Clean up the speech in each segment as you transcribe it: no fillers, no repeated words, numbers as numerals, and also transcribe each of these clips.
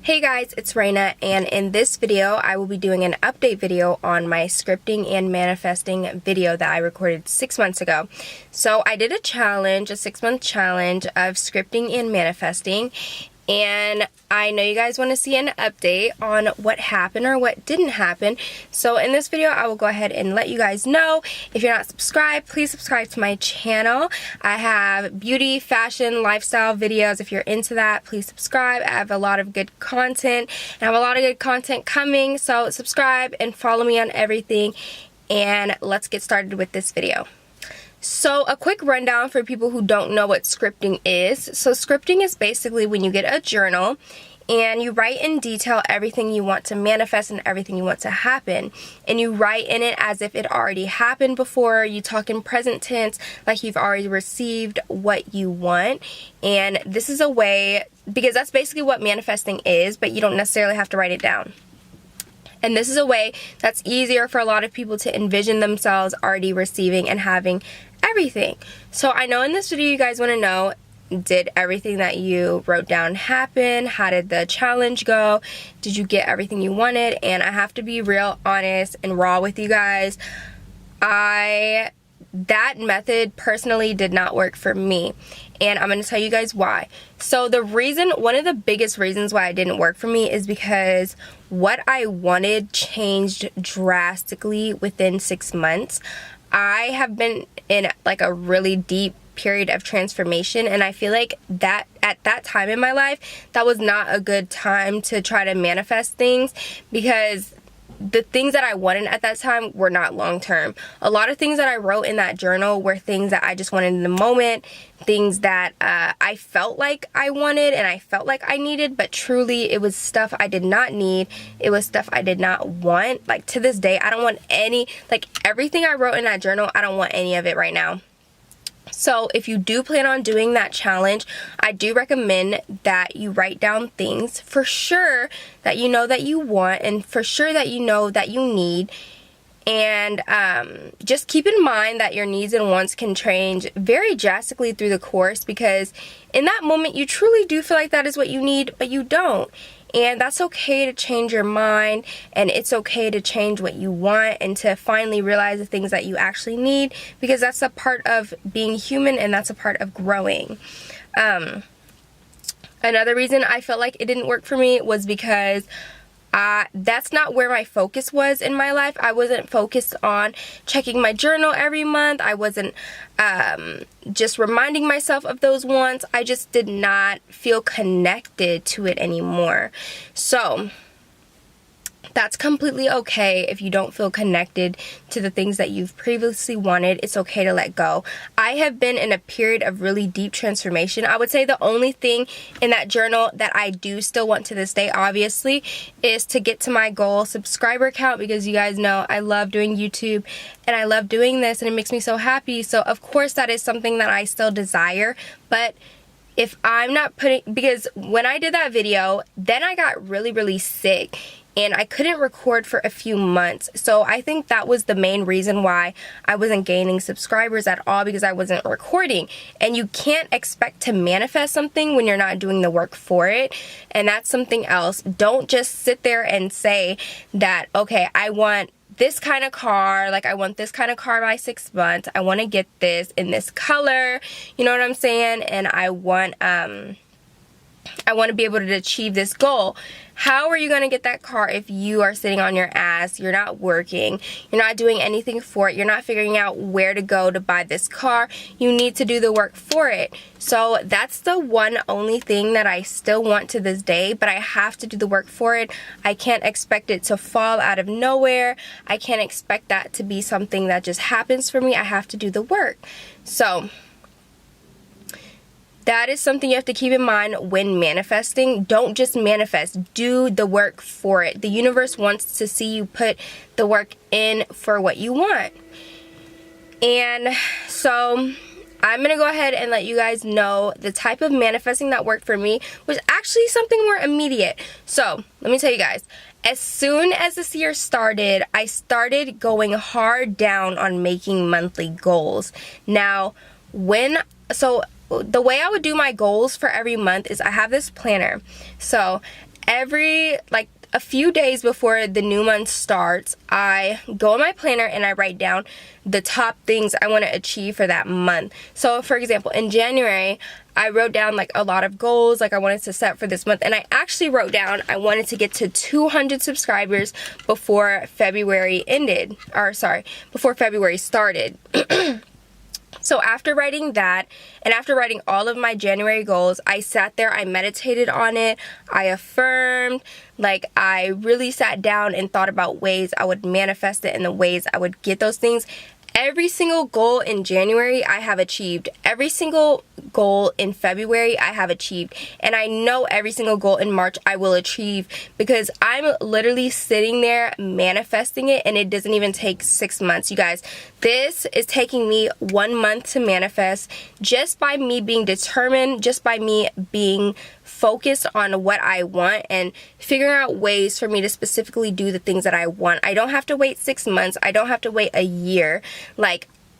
Hey guys, it's Raina, and in this video I will be doing an update video on my scripting and manifesting video that I recorded 6 months ago. So I did a challenge, a 6-month challenge of scripting and manifesting, and I know you guys want to see an update on what happened or what didn't happen. So in this video I will go ahead and let you guys know. If you're not subscribed, please subscribe to my channel. I have beauty, fashion, lifestyle videos. If you're into that, please subscribe. I have a lot of good content and I have a lot of good content coming, so subscribe and follow me on everything, and let's get started with this video. So a quick rundown for people who don't know what scripting is. So scripting is basically when you get a journal and you write in detail everything you want to manifest and everything you want to happen. And you write in it as if it already happened before. You talk in present tense like you've already received what you want. And this is a way, because that's basically what manifesting is, but you don't necessarily have to write it down. And this is a way that's easier for a lot of people to envision themselves already receiving and having everything. So I know in this video you guys want to know, did everything that you wrote down happen? How did the challenge go? Did you get everything you wanted? And I have to be real honest and raw with you guys. That method personally did not work for me, and I'm going to tell you guys why. So one of the biggest reasons why it didn't work for me is because what I wanted changed drastically within 6 months. I have been in like a really deep period of transformation, and I feel like that at that time in my life, that was not a good time to try to manifest things, because the things that I wanted at that time were not long term. A lot of things that I wrote in that journal were things that I just wanted in the moment, things that I felt like I wanted and I felt like I needed, but truly it was stuff I did not need. It was stuff I did not want. Like to this day, I don't want everything I wrote in that journal, I don't want any of it right now. So if you do plan on doing that challenge, I do recommend that you write down things for sure that you know that you want and for sure that you know that you need. And just keep in mind that your needs and wants can change very drastically through the course, because in that moment you truly do feel like that is what you need, but you don't. And that's okay to change your mind, and it's okay to change what you want and to finally realize the things that you actually need, because that's a part of being human and that's a part of growing. Another reason I felt like it didn't work for me was because that's not where my focus was in my life. I wasn't focused on checking my journal every month. I wasn't just reminding myself of those wants. I just did not feel connected to it anymore. So that's completely okay if you don't feel connected to the things that you've previously wanted. It's okay to let go. I have been in a period of really deep transformation. I would say the only thing in that journal that I do still want to this day, obviously, is to get to my goal subscriber count, because you guys know I love doing YouTube and I love doing this and it makes me so happy. So of course that is something that I still desire, but if I'm not because when I did that video, then I got really sick and I couldn't record for a few months. So I think that was the main reason why I wasn't gaining subscribers at all, because I wasn't recording. And you can't expect to manifest something when you're not doing the work for it. And that's something else. Don't just sit there and say that, okay, I want this kind of car, like I want this kind of car by 6 months. I want to get this in this color. You know what I'm saying? And I want to be able to achieve this goal. How are you going to get that car if you are sitting on your ass, you're not working, you're not doing anything for it, you're not figuring out where to go to buy this car? You need to do the work for it. So that's the one only thing that I still want to this day, but I have to do the work for it. I can't expect it to fall out of nowhere. I can't expect that to be something that just happens for me. I have to do the work. So that is something you have to keep in mind when manifesting. Don't just manifest. Do the work for it. The universe wants to see you put the work in for what you want. And so I'm going to go ahead and let you guys know the type of manifesting that worked for me was actually something more immediate. So let me tell you guys. As soon as this year started, I started going hard down on making monthly goals. Now, the way I would do my goals for every month is I have this planner. So like a few days before the new month starts, I go in my planner and I write down the top things I want to achieve for that month. So for example, in January, I wrote down like a lot of goals like I wanted to set for this month, and I actually wrote down I wanted to get to 200 subscribers before February ended, or sorry, before February started. So after writing that, and after writing all of my January goals, I sat there, I meditated on it, I affirmed, like I really sat down and thought about ways I would manifest it and the ways I would get those things. Every single goal in January I have achieved. Every single goal in February I have achieved. And I know every single goal in March I will achieve, because I'm literally sitting there manifesting it, and it doesn't even take 6 months. You guys, this is taking me 1 month to manifest, just by me being determined, just by me being focused on what I want and figuring out ways for me to specifically do the things that I want. I don't have to wait 6 months. I don't have to wait a year.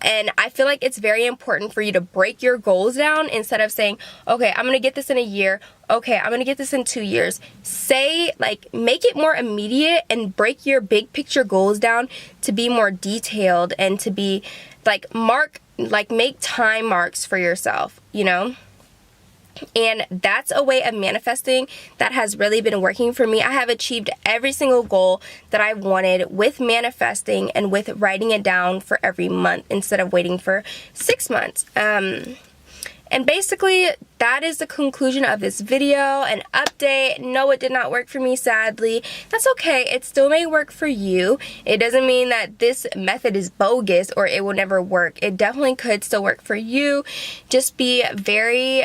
And I feel like it's very important for you to break your goals down instead of saying, okay, I'm going to get this in a year. Okay, I'm going to get this in 2 years. Make it more immediate and break your big picture goals down to be more detailed and to be make time marks for yourself, you know? And that's a way of manifesting that has really been working for me. I have achieved every single goal that I wanted with manifesting and with writing it down for every month instead of waiting for 6 months. And basically, that is the conclusion of this video, an update. No, it did not work for me, sadly. That's okay. It still may work for you. It doesn't mean that this method is bogus or it will never work. It definitely could still work for you. Just be very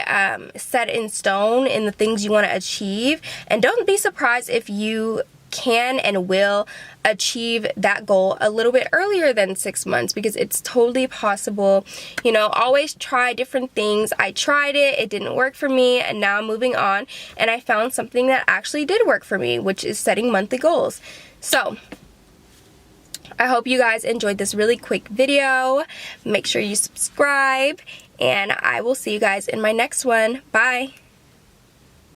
set in stone in the things you want to achieve. And don't be surprised if you can and will achieve that goal a little bit earlier than 6 months, because it's totally possible. You know, always try different things. I tried it didn't work for me, and now I'm moving on, and I found something that actually did work for me, which is setting monthly goals. So I hope you guys enjoyed this really quick video. Make sure you subscribe, and I will see you guys in my next one. Bye.